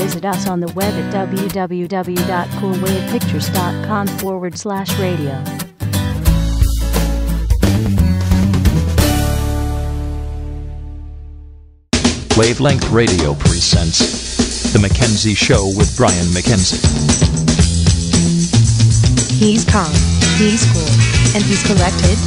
visit us on the web at www.coolwavepictures.com/radio. Wavelength Radio presents The Mackenzie Show with Brian Mackenzie. He's calm, he's cool, and he's collected.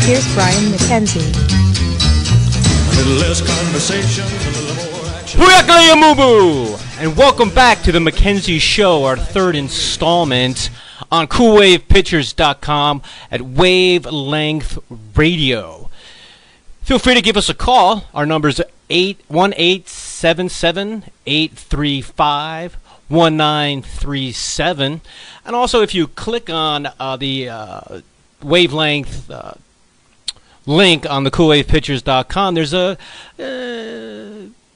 Here's Brian Mackenzie. A little less conversation, a little more action. Hooyakalayamubu! And welcome back to The Mackenzie Show, our third installment on CoolWavePictures.com at Wavelength Radio. Feel free to give us a call. Our number's 818-877-835-1937. And also, if you click on the Wavelength link on the CoolWavePictures.com, there's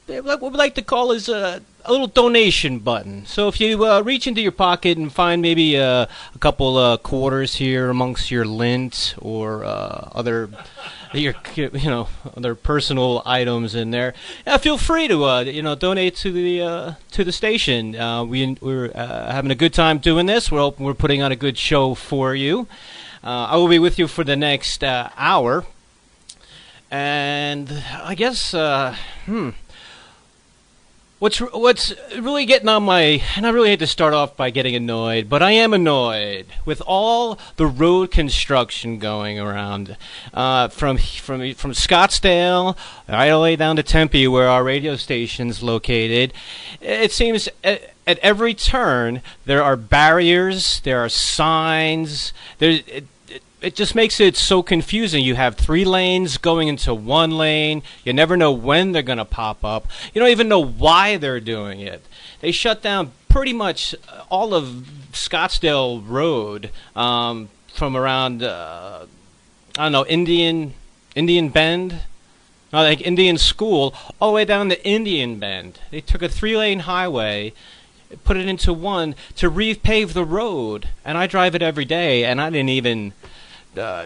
what we like to call is a little donation button. So if you reach into your pocket and find maybe a couple quarters here amongst your lint or other other personal items in there, feel free to donate to the station. We're having a good time doing this. We're hoping we're putting on a good show for you. I will be with you for the next hour, and I guess What's really getting on my, and I really hate to start off by getting annoyed, but I am annoyed with all the road construction going around, from Scottsdale right all the way down to Tempe, where our radio station's located. It seems at every turn there are barriers, there are signs. It just makes it so confusing. You have 3 lanes going into 1 lane. You never know when they're going to pop up. You don't even know why they're doing it. They shut down pretty much all of Scottsdale Road from around, Indian Bend. Like Indian School, all the way down to Indian Bend. They took a 3-lane highway, put it into 1 to repave the road. And I drive it every day, and I didn't even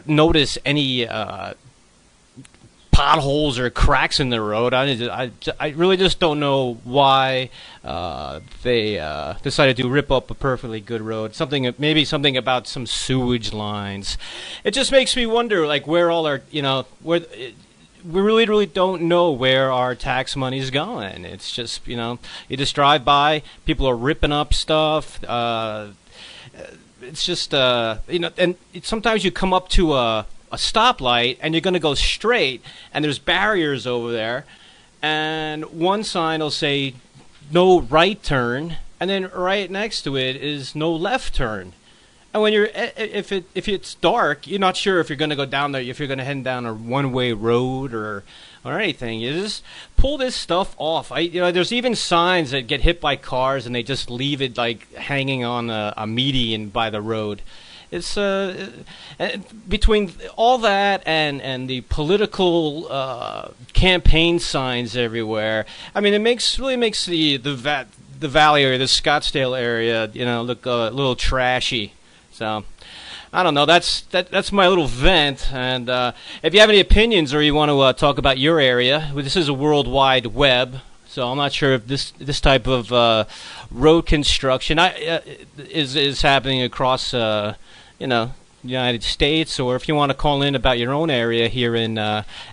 notice any potholes or cracks in the road. I really just don't know why they decided to rip up a perfectly good road. Maybe something about some sewage lines. It just makes me wonder, like, where all our, where we really don't know where our tax money's going. It's just, you just drive by, people are ripping up stuff. It's just, and sometimes you come up to a stoplight and you're going to go straight, and there's barriers over there, and one sign will say no right turn, and then right next to it is no left turn. And when if it's dark, you're not sure if you're going to go down there, if you're going to head down a one-way road or anything. You just pull this stuff off. There's even signs that get hit by cars and they just leave it like hanging on a median by the road. It's between all that and the political campaign signs everywhere. I mean, it really makes the valley area, the Scottsdale area, look a little trashy. So, I don't know. That's my little vent. And if you have any opinions or you want to talk about your area, this is a worldwide web, so I'm not sure if this type of road construction is happening across United States, or if you want to call in about your own area here in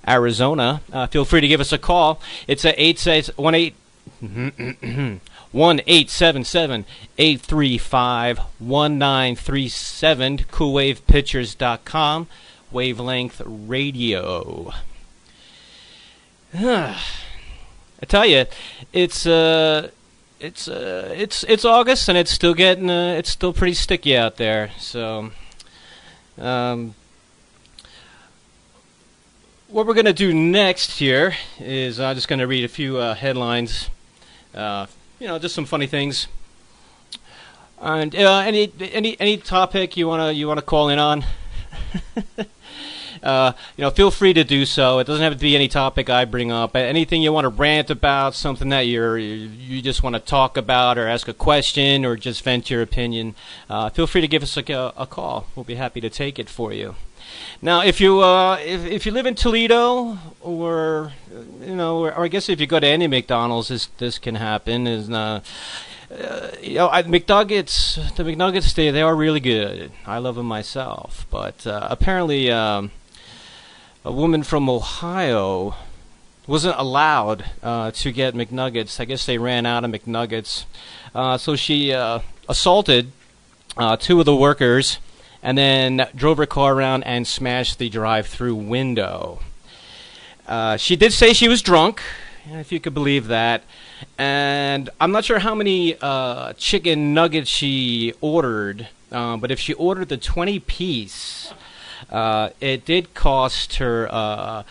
Arizona, feel free to give us a call. It's at 1-877-835-1937, CoolWavePictures.com, Wavelength Radio. I tell you, it's August and it's still pretty sticky out there. So, what we're gonna do next here is I'm just gonna read a few headlines. Just some funny things. And any topic you wanna call in on, feel free to do so. It doesn't have to be any topic I bring up. Anything you want to rant about, something that you just want to talk about, or ask a question, or just vent your opinion. Feel free to give us a call. We'll be happy to take it for you. Now, if you if you live in Toledo, or or I guess if you go to any McDonald's, this can happen. McNuggets, the McNuggets they are really good. I love them myself, but apparently a woman from Ohio wasn't allowed to get McNuggets. I guess they ran out of McNuggets, so she assaulted two of the workers, and then drove her car around and smashed the drive-through window. She did say she was drunk, if you could believe that. And I'm not sure how many chicken nuggets she ordered, but if she ordered the 20-piece, it did cost her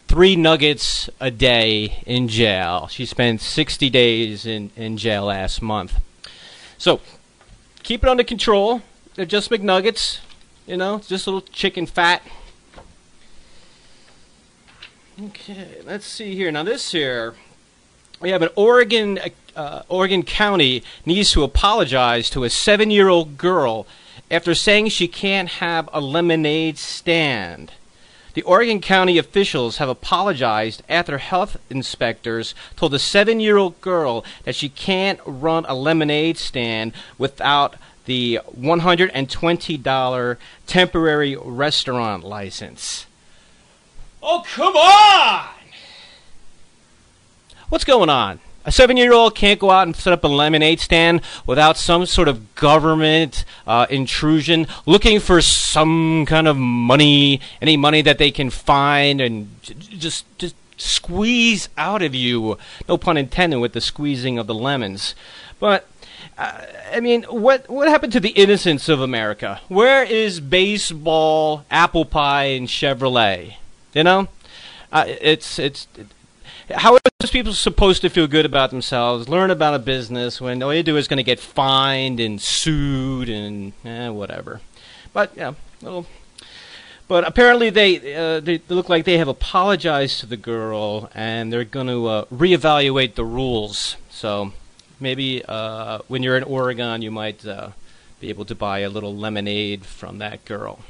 3 nuggets a day in jail. She spent 60 days in jail last month. So, keep it under control. They're just McNuggets, just a little chicken fat. Okay, let's see here. Now this here, we have an Oregon County needs to apologize to a 7-year-old girl after saying she can't have a lemonade stand. The Oregon County officials have apologized after health inspectors told the 7-year-old girl that she can't run a lemonade stand without the $120 temporary restaurant license. Oh, come on! What's going on? A 7-year-old can't go out and set up a lemonade stand without some sort of government intrusion, looking for some kind of money, any money that they can find, and just squeeze out of you. No pun intended with the squeezing of the lemons. But I mean, what happened to the innocence of America? Where is baseball, apple pie, and Chevrolet? How are those people supposed to feel good about themselves, learn about a business, when all you do is going to get fined and sued and whatever? But but apparently they look like they have apologized to the girl, and they're going to reevaluate the rules. So maybe when you're in Oregon, you might be able to buy a little lemonade from that girl.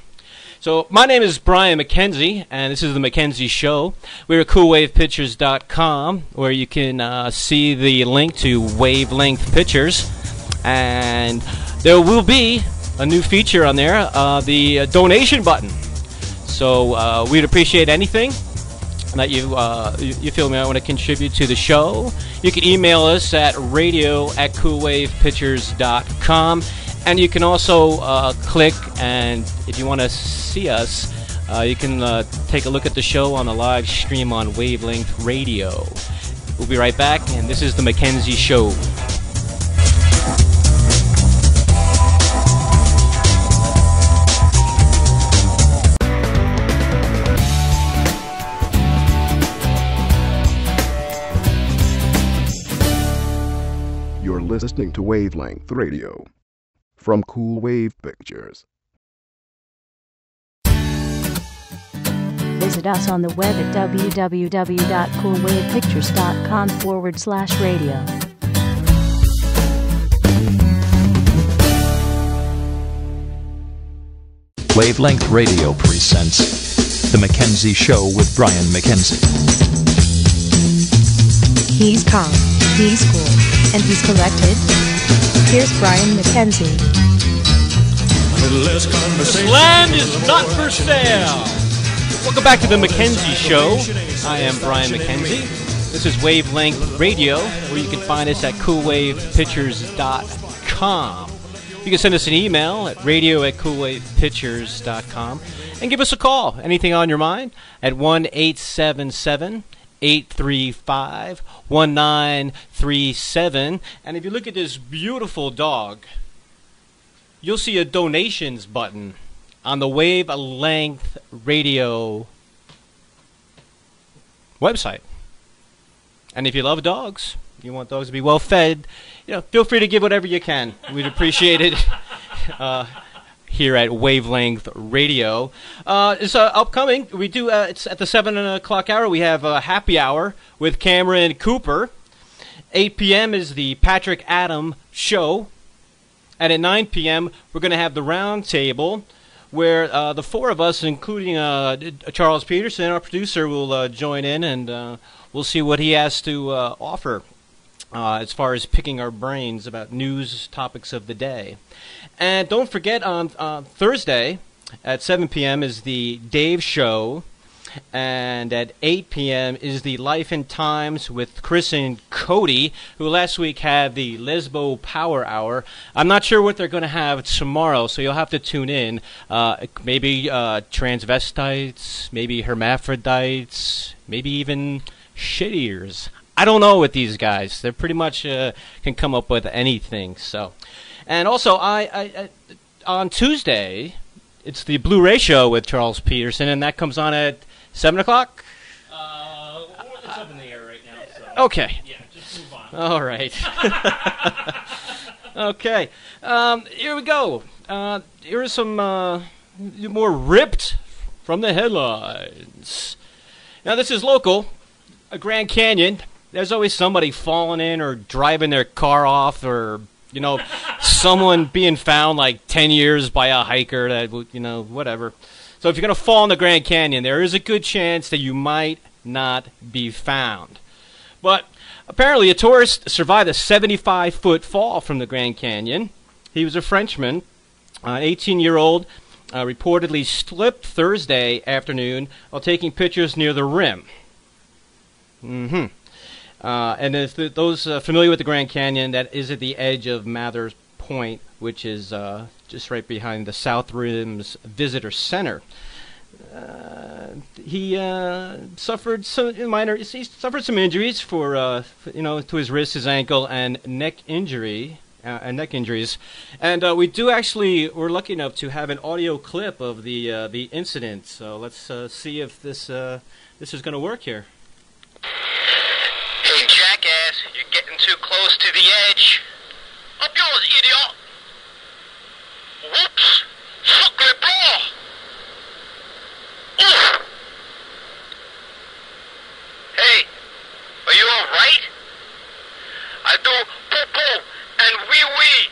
So my name is Brian Mackenzie, and this is the Mackenzie Show. We're at coolwavepictures.com, where you can see the link to Wavelength Pictures, and there will be a new feature on there, the donation button. So we'd appreciate anything that you feel may want to contribute to the show. You can email us at radio@coolwavepictures.com. And you can also click, and if you want to see us, you can take a look at the show on the live stream on Wavelength Radio. We'll be right back, and this is the Mackenzie Show. You're listening to Wavelength Radio from Cool Wave Pictures. Visit us on the web at www.coolwavepictures.com/radio. Wavelength Radio presents The Mackenzie Show with Brian Mackenzie. He's calm, he's cool, and he's collected. Here's Brian Mackenzie. Less conversation. Land is not for sale. Welcome back to the Mackenzie Show. I am Brian Mackenzie. This is Wavelength Radio, where you can find us at coolwavepictures.com. You can send us an email at radio@coolwavepictures.com and give us a call. Anything on your mind at 1-877-835-1937. And if you look at this beautiful dog, you'll see a donations button on the Wavelength Radio website. And if you love dogs, you want dogs to be well fed, feel free to give whatever you can. We'd appreciate it here at Wavelength Radio. It's upcoming. We do. It's at the 7 o'clock hour. We have a happy hour with Cameron Cooper. 8 p.m. is the Patrick Adam Show. And at 9 p.m., we're going to have the round table where the four of us, including Charles Peterson, our producer, will join in, and we'll see what he has to offer as far as picking our brains about news topics of the day. And don't forget, on Thursday at 7 p.m. is the Dave Show, and at 8 p.m. is the Life and Times with Chris and Cody, who last week had the Lesbo Power Hour. I'm not sure what they're going to have tomorrow, so you'll have to tune in. Maybe transvestites, maybe hermaphrodites, maybe even shit-eaters. I don't know with these guys. They pretty much can come up with anything. So, and also, I on Tuesday, it's the Blu-ray show with Charles Peterson, and that comes on at 7 o'clock? It's up in the air right now. So. Okay. Yeah, just move on. All right. Okay. Here we go. Here are some more ripped from the headlines. Now, this is local. A Grand Canyon. There's always somebody falling in or driving their car off, or, someone being found like 10 years by a hiker that, whatever. So if you're going to fall in the Grand Canyon, there is a good chance that you might not be found. But apparently a tourist survived a 75-foot fall from the Grand Canyon. He was a Frenchman, an 18-year-old, reportedly slipped Thursday afternoon while taking pictures near the rim. And if those familiar with the Grand Canyon, that is at the edge of Mather's Point, which is just right behind the South Rim's Visitor Center. He suffered some injuries to his wrist, his ankle, and neck injuries. And we're lucky enough to have an audio clip of the incident. So let's see if this is going to work here. Hey, jackass, you're getting too close to the edge. Up yours, idiot! Whoops! Sacre bleu! Oof! Hey, are you alright? I do poo-poo and wee-wee.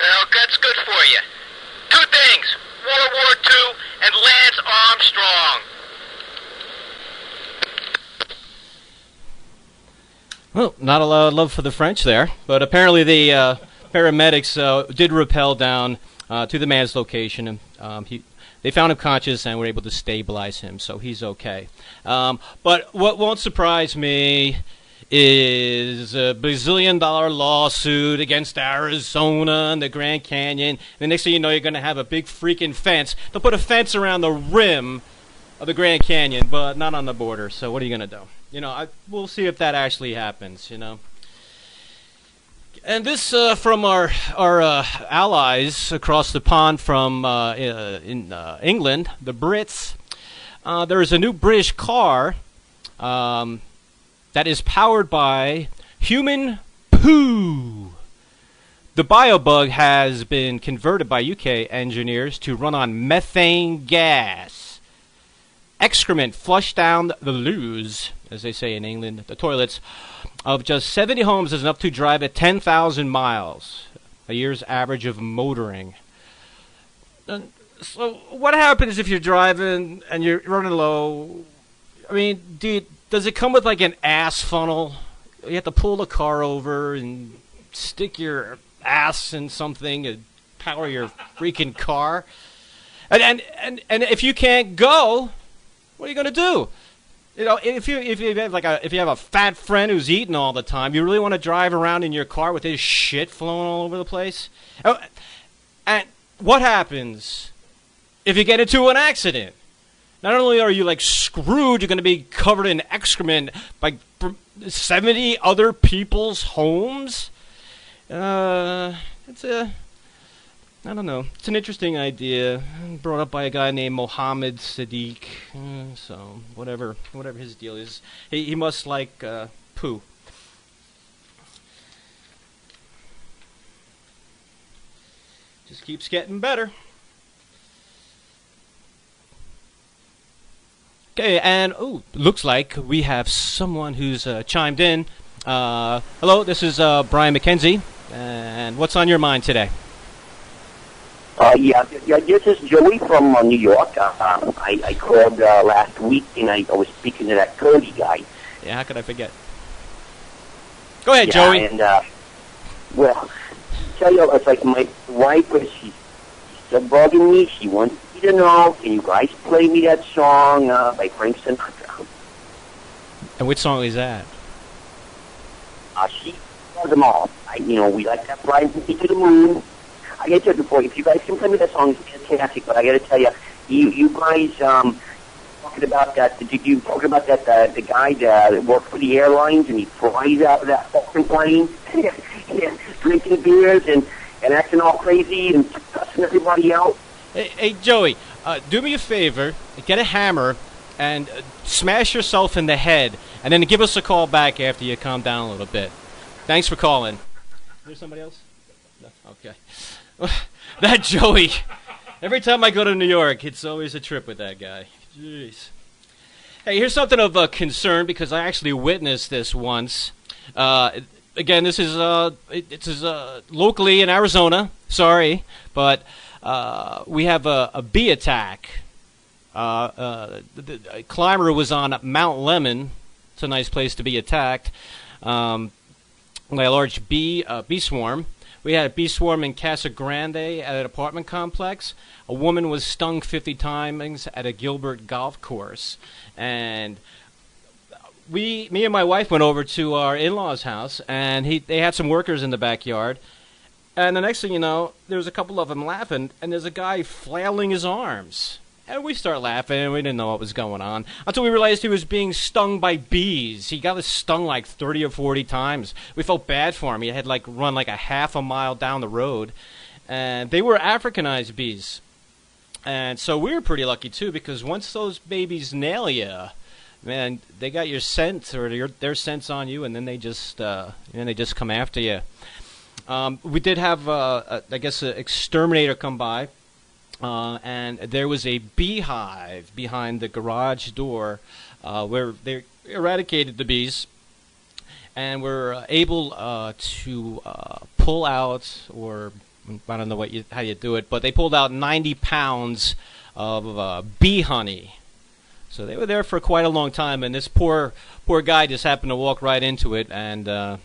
Well, that's good for you. Two things, World War II and Lance Armstrong. Well, not a lot of love for the French there, but apparently the paramedics did rappel down to the man's location. They found him conscious and were able to stabilize him, so he's okay. But what won't surprise me is a bazillion-dollar lawsuit against Arizona and the Grand Canyon. And the next thing you know, you're going to have a big freaking fence. They'll put a fence around the rim of the Grand Canyon, but not on the border. So what are you going to do? We'll see if that actually happens, And this from our allies across the pond from in England, the Brits. There is a new British car that is powered by human poo. The biobug has been converted by UK engineers to run on methane gas. Excrement flushed down the loos, as they say in England, the toilets of just 70 homes is enough to drive at 10,000 miles, a year's average of motoring. So what happens if you're driving and you're running low? I mean, does it come with like an ass funnel? You have to pull the car over and stick your ass in something to power your freaking car? And if you can't go, what are you going to do? If you have a fat friend who's eating all the time, you really want to drive around in your car with his shit flowing all over the place? Oh, and what happens if you get into an accident? Not only are you like screwed, you're going to be covered in excrement by 70 other people's homes. I don't know. It's an interesting idea, brought up by a guy named Mohammed Sadiq. So whatever his deal is, he must like poo. Just keeps getting better. Okay, and looks like we have someone who's chimed in. Hello, this is Brian Mackenzie, and what's on your mind today? Yeah, this is Joey from New York. I called last week, and I was speaking to that Cody guy. Yeah, how could I forget? Go ahead, Yeah, Joey. And, well, tell you, it's like my wife, she's still bugging me. She wants me to know, can you guys play me that song by Frank Sinatra? And which song is that? She does them all. We like that Fly Me to the Moon. I gotta tell you before, if you guys can play me that song, it's fantastic. But I gotta tell you, you guys talking about that? Did you talking about that the guy that worked for the airlines and he flies out of that fucking plane, drinking beers and acting all crazy and cussing everybody out? Hey Joey, do me a favor, get a hammer and smash yourself in the head, and then give us a call back after you calm down a little bit. Thanks for calling. Is there somebody else? No? Okay. That Joey. Every time I go to New York, it's always a trip with that guy. Jeez. Hey, here's something of a concern because I actually witnessed this once. Again, this is locally in Arizona. Sorry, but we have a bee attack. A climber was on Mount Lemon. It's a nice place to be attacked by a large bee swarm. We had a bee swarm in Casa Grande at an apartment complex. A woman was stung 50 times at a Gilbert golf course. And me and my wife went over to our in-laws' house, and they had some workers in the backyard. And the next thing you know, there was a couple of them laughing, and there's a guy flailing his arms. And we start laughing, and we didn't know what was going on until we realized he was being stung by bees. He got stung like 30 or 40 times. We felt bad for him. He had run like a half a mile down the road. And they were Africanized bees. And so we were pretty lucky, too, because once those babies nail you, man, they got your scent or their scents on you, and then they just come after you. We did have, I guess, an exterminator come by. And there was a beehive behind the garage door where they eradicated the bees and were able to pull out, or I don't know how you do it, but they pulled out 90 pounds of bee honey. So they were there for quite a long time, and this poor guy just happened to walk right into it, and I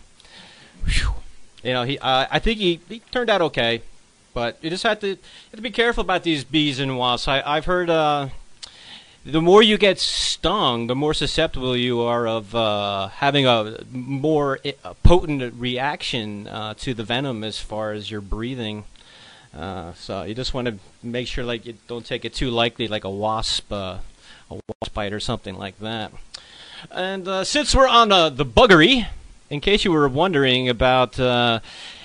think he turned out okay. But you just have to be careful about these bees and wasps. I've heard the more you get stung, the more susceptible you are of having a more potent reaction to the venom as far as your breathing. So you just want to make sure you don't take it too lightly, like a wasp bite or something like that. And since we're on the buggery, in case you were wondering about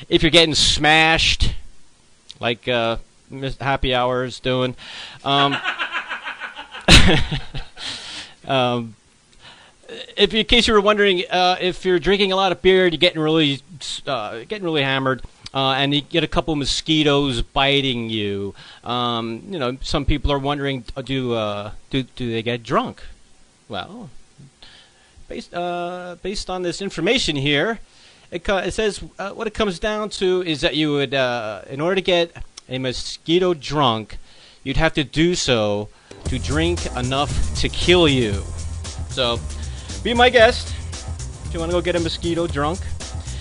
if you're getting smashed, like Happy Hour is doing. In case you were wondering, if you're drinking a lot of beer, you're getting really hammered, and you get a couple mosquitoes biting you. Some people are wondering, do they get drunk? Well, based on this information here, it says what it comes down to is that you would, in order to get a mosquito drunk, you'd have to do so to drink enough to kill you. So, be my guest if you want to go get a mosquito drunk.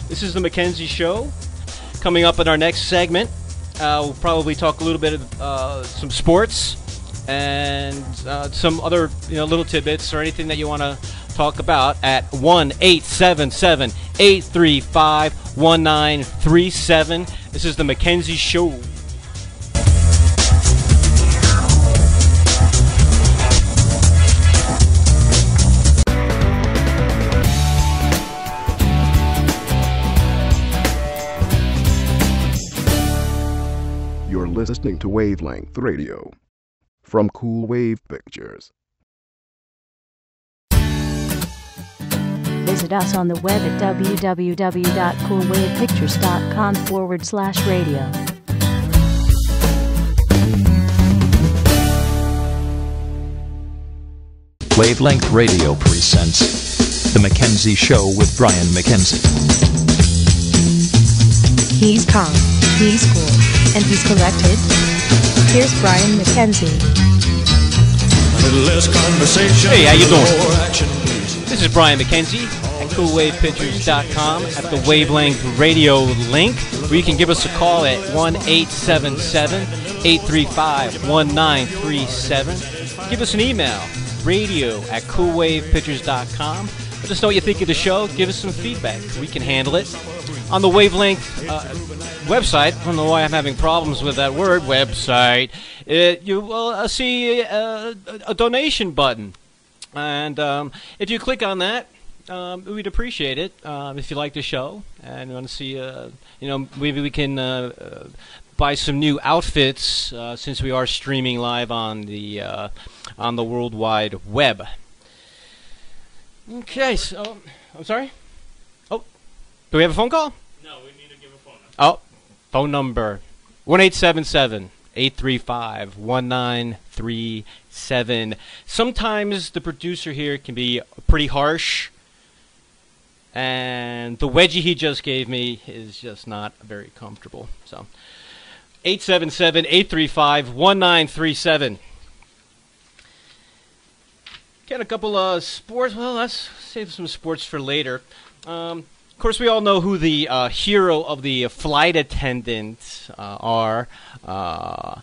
This is the Mackenzie Show. Coming up in our next segment, we'll probably talk a little bit of some sports and some other little tidbits or anything that you want to talk about at 1-877-835-1937. This is the Mackenzie Show. You're listening to Wavelength Radio from Cool Wave Pictures. Visit us on the web at www.coolwavepictures.com/radio. Wavelength Radio presents The Mackenzie Show with Brian Mackenzie. He's calm, he's cool, and he's collected. Here's Brian Mackenzie. A little less conversation. Hey, how you a little doing? more action, please. This is Brian Mackenzie at CoolWavePictures.com at the Wavelength Radio link, where you can give us a call at 1-877-835-1937. Give us an email, radio@CoolWavePictures.com. Let us know what you think of the show. Give us some feedback. We can handle it. On the Wavelength website, I don't know why I'm having problems with that word, website, you will see a donation button. And if you click on that, we'd appreciate it. If you like the show and you want to see, maybe we can buy some new outfits since we are streaming live on the World Wide Web. Okay, so I'm sorry. Oh, do we have a phone call? No, we need to give a phone number. Oh, phone number 1-877-835-1937. Sometimes the producer here can be pretty harsh, and the wedgie he just gave me is just not very comfortable. So 877-835-1937. Got a couple of sports. Well, let's save some sports for later. Of course, we all know who the hero of the flight attendants are. I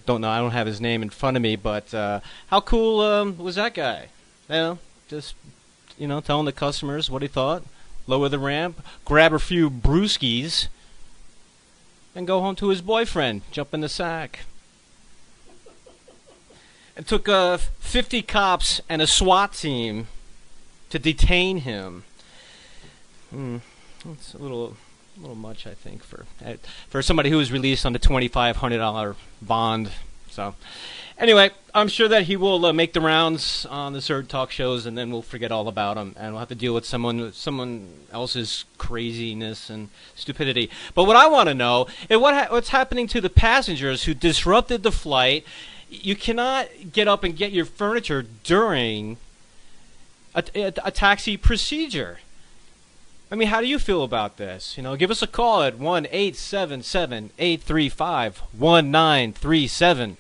don't know. I don't have his name in front of me, but how cool was that guy? Just telling the customers what he thought, lower the ramp, grab a few brewskis, and go home to his boyfriend, jump in the sack. It took 50 cops and a SWAT team to detain him. It's a little much, I think, for somebody who was released on the $2,500 bond. So, anyway, I'm sure that he will make the rounds on the certain talk shows, and then we'll forget all about him, and we'll have to deal with someone else's craziness and stupidity. But what I want to know is what's happening to the passengers who disrupted the flight. You cannot get up and get your furniture during a taxi procedure. I mean, how do you feel about this? Give us a call at 1-877-835-1937.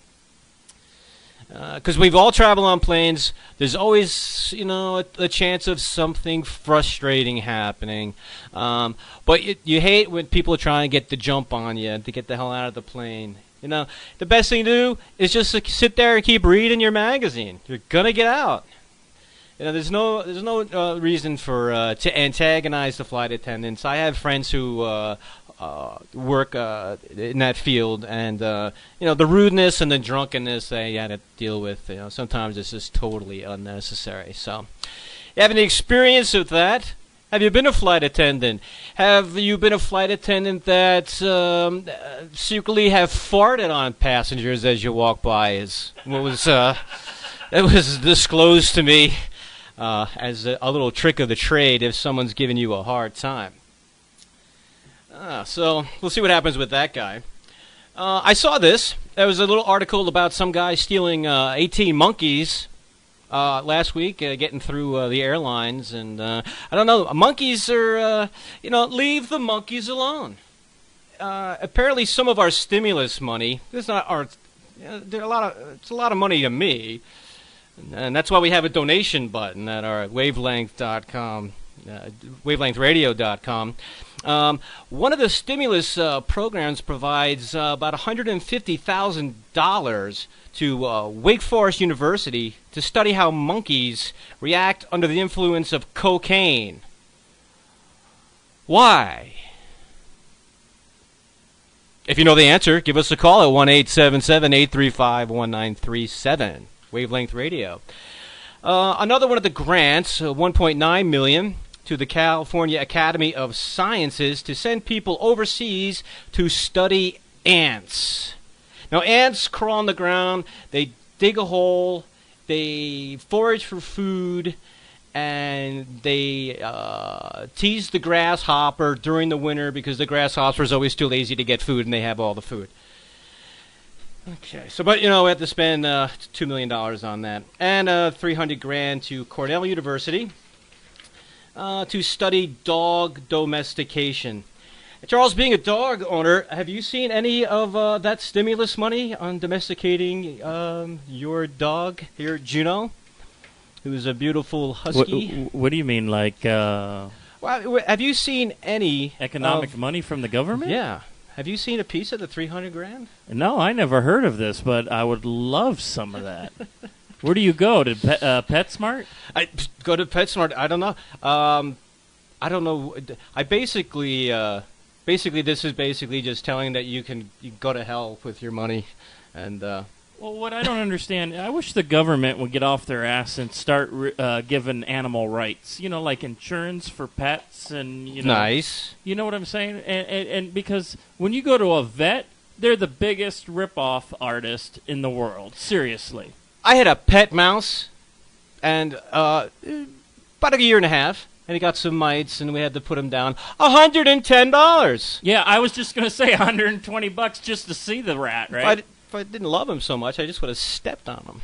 Because we've all traveled on planes. There's always, a chance of something frustrating happening. But you hate when people are trying to get the jump on you to get the hell out of the plane. The best thing to do is just sit there and keep reading your magazine. You're gonna get out. There's no reason for to antagonize the flight attendants. I have friends who work in that field, and the rudeness and the drunkenness they had to deal with. Sometimes it's just totally unnecessary. So, you have any experience with that? Have you been a flight attendant? Have you been a flight attendant that secretly have farted on passengers as you walk by? It was disclosed to me as a little trick of the trade if someone's giving you a hard time. So we'll see what happens with that guy. I saw this. There was a little article about some guy stealing 18 monkeys last week, getting through the airlines, and I don't know. Monkeys are, leave the monkeys alone. Apparently, some of our stimulus money. It's a lot of money to me, and that's why we have a donation button at our wavelength.com, wavelengthradio.com. One of the stimulus programs provides about $150,000 to Wake Forest University to study how monkeys react under the influence of cocaine. Why? If you know the answer, give us a call at 1-877-835-1937, Wavelength Radio. Another one of the grants, $1.9 million, to the California Academy of Sciences to send people overseas to study ants. Now, ants crawl on the ground, they dig a hole, they forage for food, and they tease the grasshopper during the winter because the grasshopper is always too lazy to get food and they have all the food. Okay, so but we have to spend $2 million on that, and $300,000 to Cornell University to study dog domestication. Charles, being a dog owner, have you seen any of that stimulus money on domesticating your dog here, Juno, who's a beautiful husky? What do you mean, like Well, have you seen any economic money from the government? Yeah. Have you seen a piece of the $300,000? No, I never heard of this, but I would love some of that. Where do you go? To PetSmart? I go to PetSmart. I don't know. I don't know. I basically this is basically just telling that you can go to hell with your money, and. Well, what I don't understand, I wish the government would get off their ass and start giving animal rights. You know, like insurance for pets and, you know. Nice. You know what I'm saying? And because when you go to a vet, they're the biggest rip-off artist in the world. Seriously. I had a pet mouse, and about a year and a half, and he got some mites, and we had to put him down. $110. Yeah, I was just going to say $120 just to see the rat, right? If I didn't love him so much, I just would have stepped on him.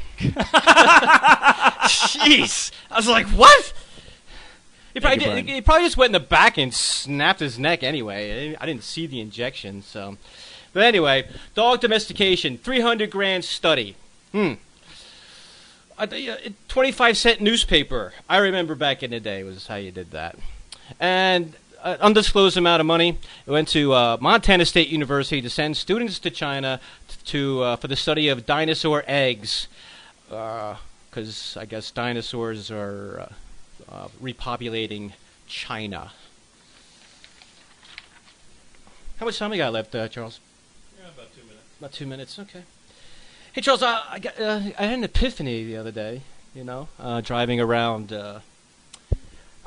Jeez. I was like, what? He probably just went in the back and snapped his neck anyway. I didn't see the injection, so. But anyway, dog domestication, $300,000 study. 25-cent newspaper. I remember back in the day was how you did that. And undisclosed amount of money. It went to Montana State University to send students to China for the study of dinosaur eggs, because I guess dinosaurs are repopulating China. How much time we got left, Charles? Yeah, about 2 minutes. About 2 minutes, okay. Hey, Charles, I had an epiphany the other day, driving around. I'm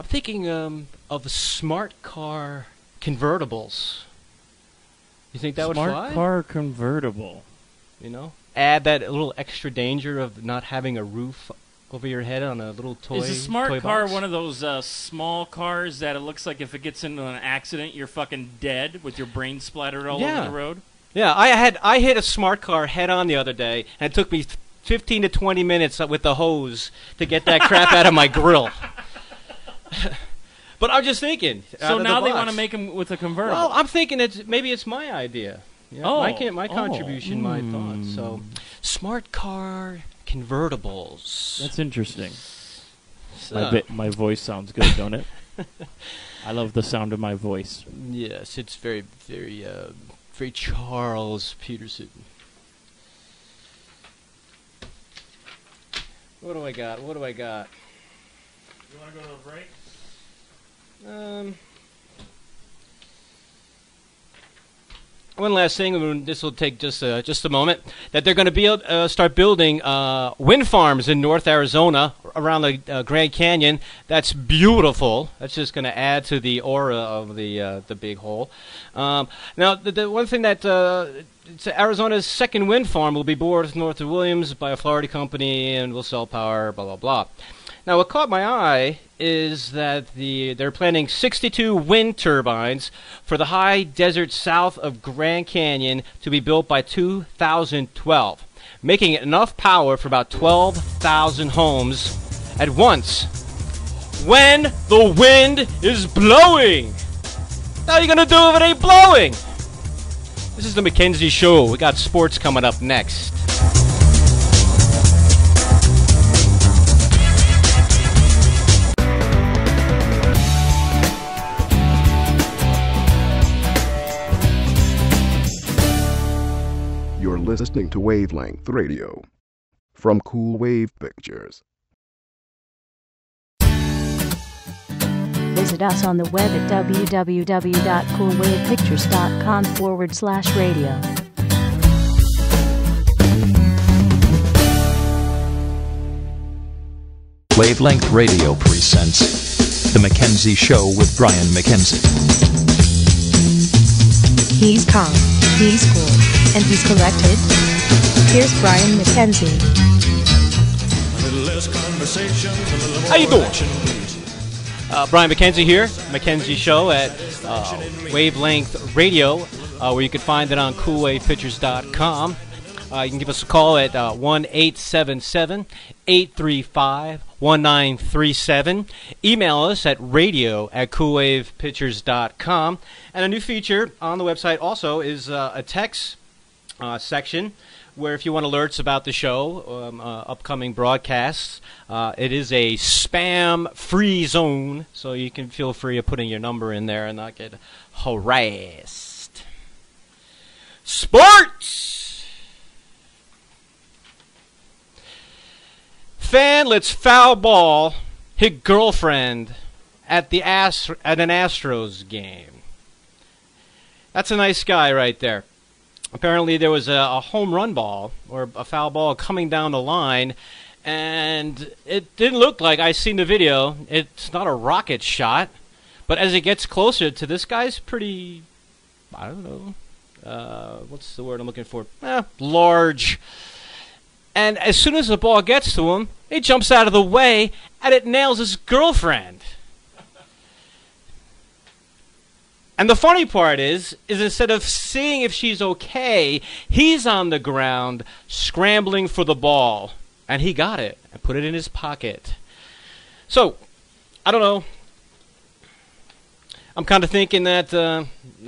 thinking of smart car convertibles. You think that would fly? Smart car convertible. Add that little extra danger of not having a roof over your head on a little toy. Is a smart car box? one of those small cars that it looks like if it gets into an accident, you're fucking dead with your brain splattered all over the road? Yeah, I hit a smart car head on the other day, and it took me 15 to 20 minutes with the hose to get that crap out of my grill. But I'm just thinking. So now they want to make them with a convertible. Well, I'm thinking maybe it's my idea. My contribution, my thoughts. So, smart car convertibles. That's interesting. So. My voice sounds good, don't it? I love the sound of my voice. Yes, it's very, very, very Charles Peterson. What do I got? You want to go to a break? One last thing, this will take just a moment, that they're going to start building wind farms in North Arizona around the Grand Canyon. That's beautiful. That's just going to add to the aura of the big hole. Now, the one thing that Arizona's second wind farm will be bored north of Williams by a Florida company and will sell power, blah, blah, blah. Now, what caught my eye is that they're planning 62 wind turbines for the high desert south of Grand Canyon to be built by 2012, making it enough power for about 12,000 homes at once when the wind is blowing. How are you going to do if it ain't blowing? This is the Mackenzie Show. We got sports coming up next. You're listening to Wavelength Radio from Cool Wave Pictures. Visit us on the web at www.coolwavepictures.com/radio. Wavelength Radio presents The Mackenzie Show with Brian Mackenzie. He's calm, he's cool, and he's collected. Here's Brian Mackenzie. A little less conversation, a little more How you doing? action, please. Brian Mackenzie here, Mackenzie Show at Wavelength Radio, where you can find it on coolwavepictures.com. You can give us a call at 1-877-835 1937. Email us at radio@coolwavepictures.com. And a new feature on the website also is a text section where if you want alerts about the show, upcoming broadcasts, it is a spam-free zone, so you can feel free of putting your number in there and not get harassed. Sports! Fan lets foul ball hit girlfriend at an Astros game. That's a nice guy right there. Apparently there was a home run ball or a foul ball coming down the line, and it didn't look like, I seen the video, it's not a rocket shot, but as it gets closer to this guy's pretty, I don't know, what's the word I'm looking for? Large. And as soon as the ball gets to him, he jumps out of the way, and it nails his girlfriend. And the funny part is instead of seeing if she's okay, he's on the ground scrambling for the ball. And he got it and put it in his pocket. So, I don't know. I'm kind of thinking that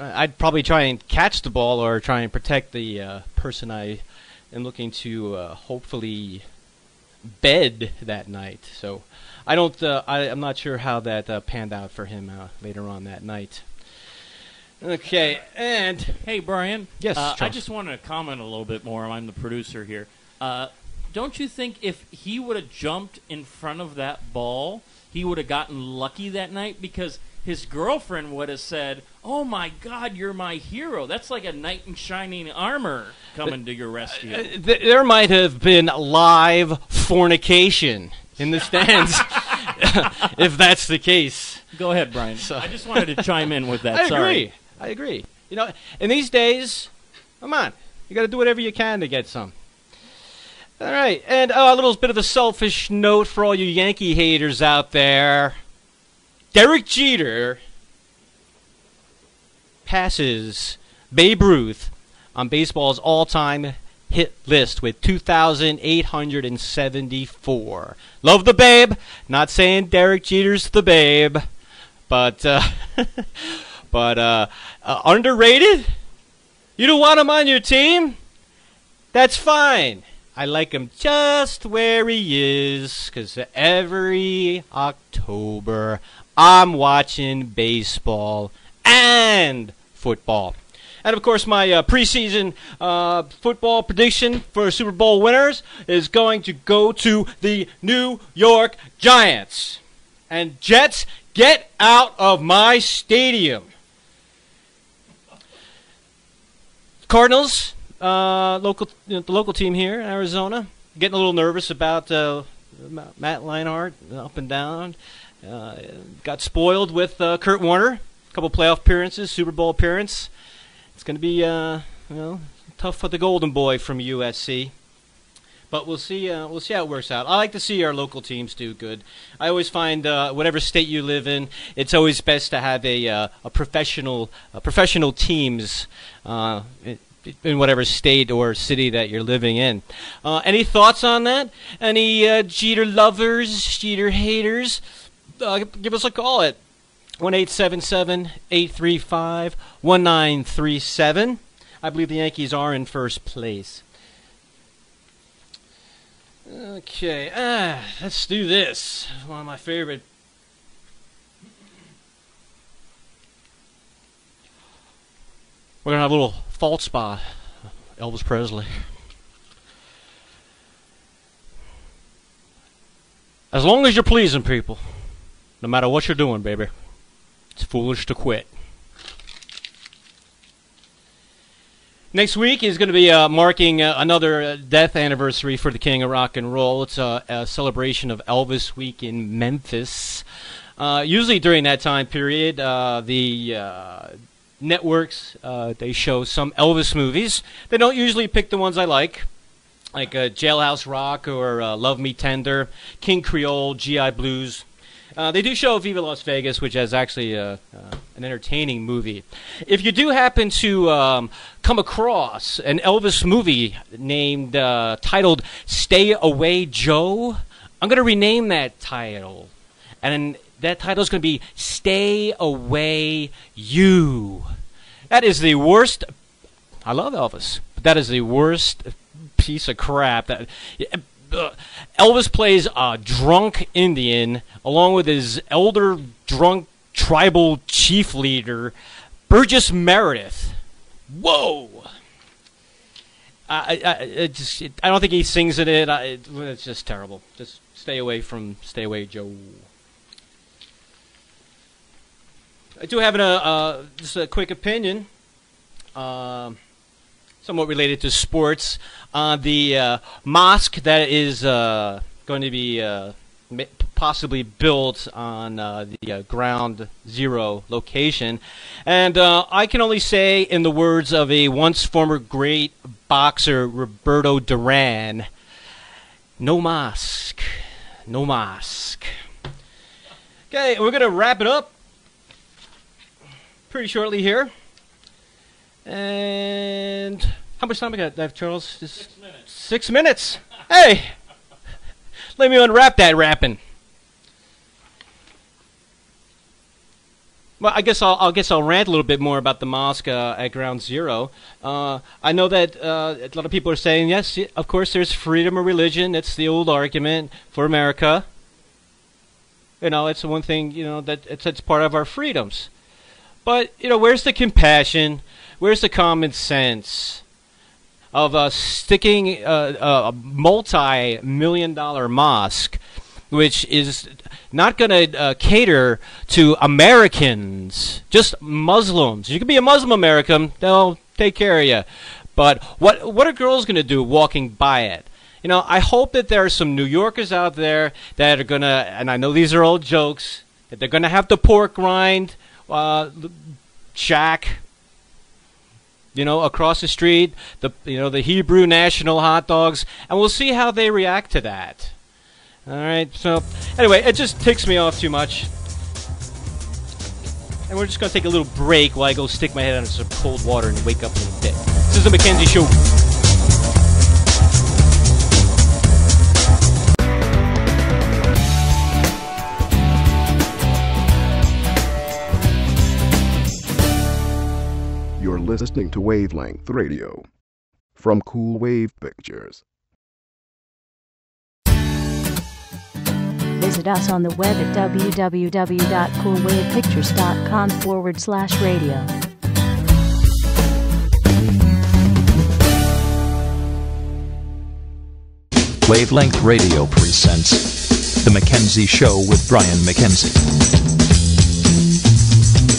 I'd probably try and catch the ball or try and protect the person I am looking to hopefully bed that night. So, I'm not sure how that panned out for him later on that night. Okay, and Hey, Brian. Yes, I Charles. just wanted to comment a little bit more. I'm the producer here. Don't you think if he would have jumped in front of that ball, he would have gotten lucky that night? Because his girlfriend would have said, "Oh my God, you're my hero." That's like a knight in shining armor coming to your rescue. There might have been live fornication in the stands, if that's the case. Go ahead, Brian. I just wanted to chime in with that. I agree. You know, in these days, come on, you got to do whatever you can to get some. All right, and a little bit of a selfish note for all you Yankee haters out there. Derek Jeter passes Babe Ruth on baseball's all-time hit list with 2,874. Love the Babe. Not saying Derek Jeter's the Babe, but underrated? You don't want him on your team? That's fine. I like him just where he is, because every October I'm watching baseball and football. And, of course, my preseason football prediction for Super Bowl winners is going to go to the New York Giants. And Jets, get out of my stadium. Cardinals, the local team here in Arizona, getting a little nervous about Matt Leinart, up and down. Got spoiled with Kurt Warner, a couple playoff appearances, Super Bowl appearance. It's going to be tough for the Golden Boy from USC. But we'll see how it works out. I like to see our local teams do good. I always find whatever state you live in, it's always best to have a professional teams in whatever state or city that you're living in. Any thoughts on that? Any Jeter lovers, Jeter haters? Give us a call at 1-877-835-1937. I believe the Yankees are in first place. Okay, let's do this. One of my favorite. We're going to have a little fault spot. Elvis Presley. As long as you're pleasing people, no matter what you're doing, baby, it's foolish to quit. Next week is going to be marking another death anniversary for the King of Rock and Roll. It's a celebration of Elvis Week in Memphis. Usually during that time period, the networks, they show some Elvis movies. They don't usually pick the ones I like Jailhouse Rock or Love Me Tender, King Creole, G.I. Blues. They do show Viva Las Vegas, which is actually an entertaining movie. If you do happen to come across an Elvis movie titled Stay Away Joe, I'm going to rename that title. And that title is going to be Stay Away You. That is the worst. I love Elvis, but that is the worst piece of crap. That Elvis plays a drunk Indian along with his elder drunk tribal chief leader, Burgess Meredith. Whoa! I don't think he sings in it. It's just terrible. Just stay away Joe. I do have just a quick opinion, somewhat related to sports, on the mosque that is going to be possibly built on the Ground Zero location. And I can only say, in the words of a once former great boxer, Roberto Duran, no mosque. No mosque. Okay, we're going to wrap it up pretty shortly here. And how much time we got, Charles? Just 6 minutes. 6 minutes. Hey, let me unwrap that wrapping. Well, I guess I'll rant a little bit more about the mosque at Ground Zero. I know that a lot of people are saying, yes, of course, there's freedom of religion. It's the old argument for America. You know, it's the one thing, you know, that it's part of our freedoms. But, you know, where's the compassion? Where's the common sense of sticking a multi-million-dollar mosque, which is not going to cater to Americans, just Muslims? You can be a Muslim American, they'll take care of you. But what are girls going to do walking by it? You know, I hope that there are some New Yorkers out there that are going to, and I know these are all jokes, that they're going to have the pork rind shack, you know, across the street, the Hebrew national hot dogs, and we'll see how they react to that. All right, so anyway, it just ticks me off too much. And we're just going to take a little break while I go stick my head under some cold water and wake up a little bit. This is the Mackenzie Show. You're listening to Wavelength Radio from Cool Wave Pictures. Visit us on the web at www.coolwavepictures.com/radio. Wavelength Radio presents The Mackenzie Show with Brian Mackenzie.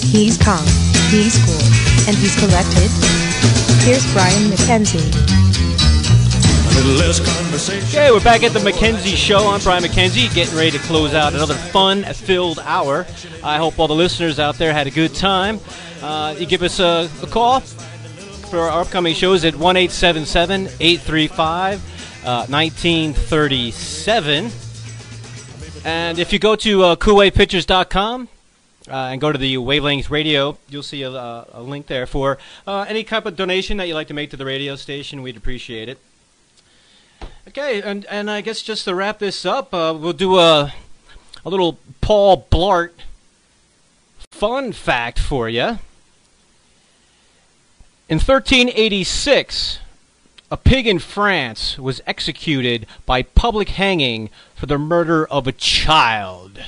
He's calm, he's cool, and he's collected. Here's Brian Mackenzie. A little less conversation. Okay, we're back at the Mackenzie Show. I'm Brian Mackenzie, getting ready to close out another fun-filled hour. I hope all the listeners out there had a good time. You give us a call for our upcoming shows at 1-877-835-1937. And if you go to coolwavepictures.com and go to the Wavelength Radio, you'll see a link there for any type of donation that you'd like to make to the radio station. We'd appreciate it. Okay, and I guess just to wrap this up, we'll do a little Paul Blart fun fact for you. In 1386, a pig in France was executed by public hanging for the murder of a child.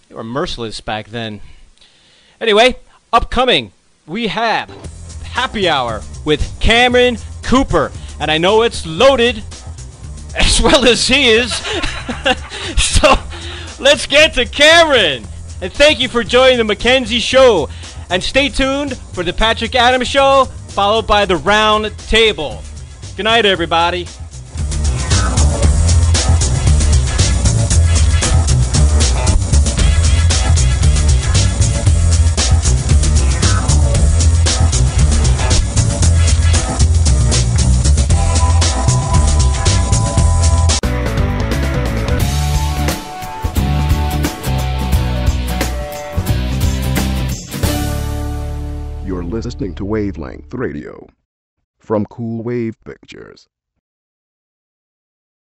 They were merciless back then. Anyway, upcoming, we have Happy Hour with Cameron Cooper. And I know it's loaded, as well as he is. So, let's get to Cameron. And thank you for joining the Mackenzie Show. And stay tuned for the Patrick Adams Show, followed by the Round Table. Good night, everybody. Listening to Wavelength Radio from Cool Wave Pictures.